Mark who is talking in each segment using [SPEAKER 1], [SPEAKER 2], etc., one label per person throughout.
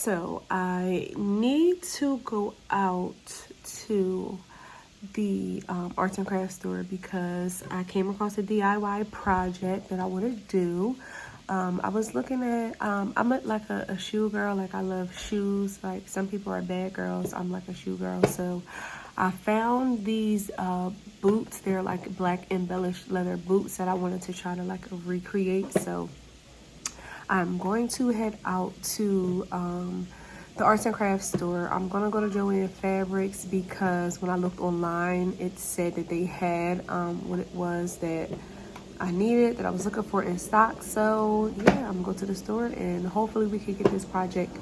[SPEAKER 1] So I need to go out to the arts and crafts store because I came across a DIY project that I want to do. I was looking at, I'm like a shoe girl. Like, I love shoes. Like, some people are bad girls. I'm like a shoe girl. So I found these boots. They're like black embellished leather boots that I wanted to try to like recreate. So I'm going to head out to the arts and crafts store. I'm gonna go to Joann Fabrics because when I looked online, it said that they had what it was that I needed, that I was looking for in stock. So yeah, I'm gonna go to the store and hopefully we can get this project,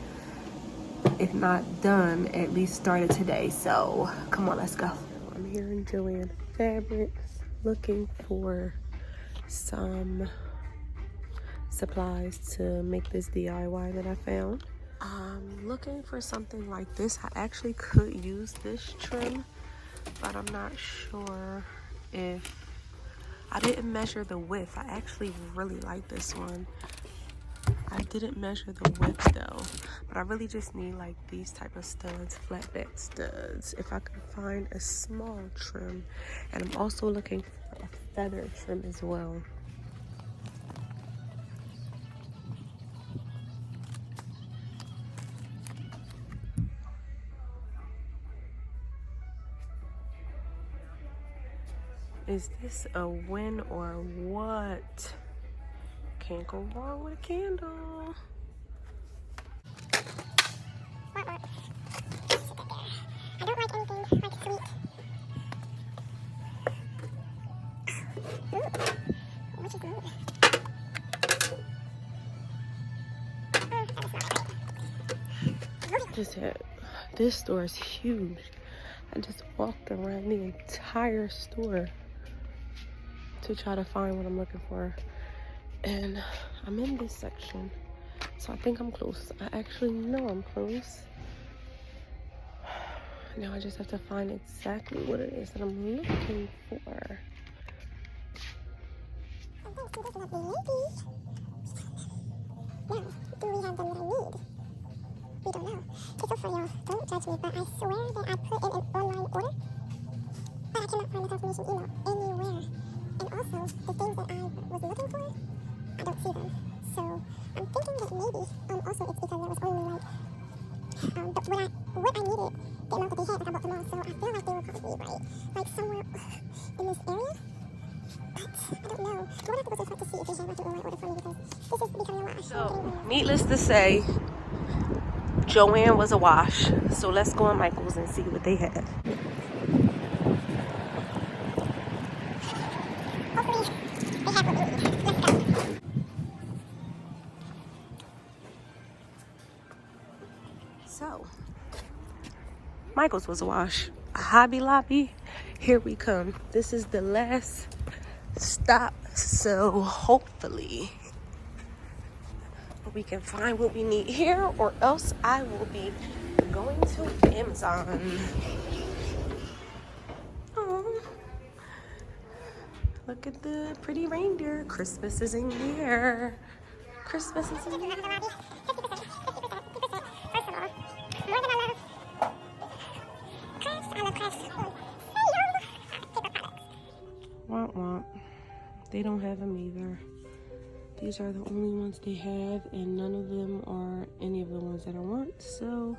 [SPEAKER 1] if not done, at least started today. So come on, let's go. I'm here in Joann Fabrics looking for some supplies to make this DIY that I found. I'm looking for something like this. I actually could use this trim, but I'm not sure if I didn't measure the width. I actually really like this one. I didn't measure the width though, but I really just need like these type of studs, flatbed studs. If I could find a small trim, and I'm also looking for a feather trim as well. Is this a win or what? Can't go wrong with a candle.
[SPEAKER 2] I don't like anything like sweet. Ooh, what is that?
[SPEAKER 1] Just had, this store is huge. I just walked around the entire store to try to find what I'm looking for, and I'm in this section, so I think I'm close. I actually know I'm close. Now I just have to find exactly what it is that I'm looking for.
[SPEAKER 2] Now, do we have them that I need? We don't know. Okay, so far, y'all, don't judge me, but I swear that I put in an online order, but I cannot find the confirmation email anywhere. And also, the things that I was looking for, I don't see them. So I'm thinking that maybe, also it's because there was only like, but what I needed, the amount that they had, like I bought them all. So I feel like they were probably right, like somewhere in this area. But I don't know. I'm gonna have to go to the front to see if they have like an online order for me because this is becoming a wash.
[SPEAKER 1] So, needless to say, Joann was a wash. So let's go on Michael's and see what they have.
[SPEAKER 2] Hopefully, they have what we need. Let's go.
[SPEAKER 1] So, Michael's was a wash. Hobby Lobby, here we come. This is the last stop, so hopefully we can find what we need here, or else I will be going to Amazon. Oh, look at the pretty reindeer. Christmas is in here. Christmas is in here.
[SPEAKER 2] 50%. 50%. First of all, more than I love crafts, I love crafts on paper products.
[SPEAKER 1] Womp womp. They don't have them either. These are the only ones they have, and none of them are any of the ones that I want. So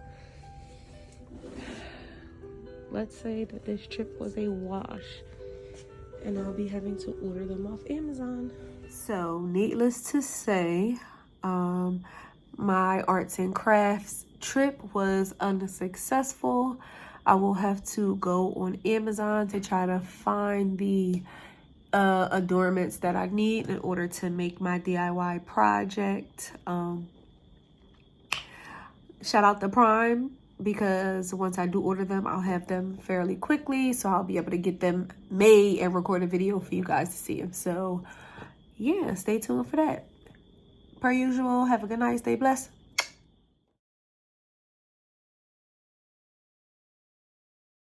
[SPEAKER 1] let's say that this trip was a wash, and I'll be having to order them off Amazon. So needless to say, my arts and crafts trip was unsuccessful. I will have to go on Amazon to try to find the adornments that I need in order to make my DIY project. Shout out to Prime, because once I do order them, I'll have them fairly quickly, so I'll be able to get them made and record a video for you guys to see them. So yeah, stay tuned for that. Per usual, have a good night, stay blessed.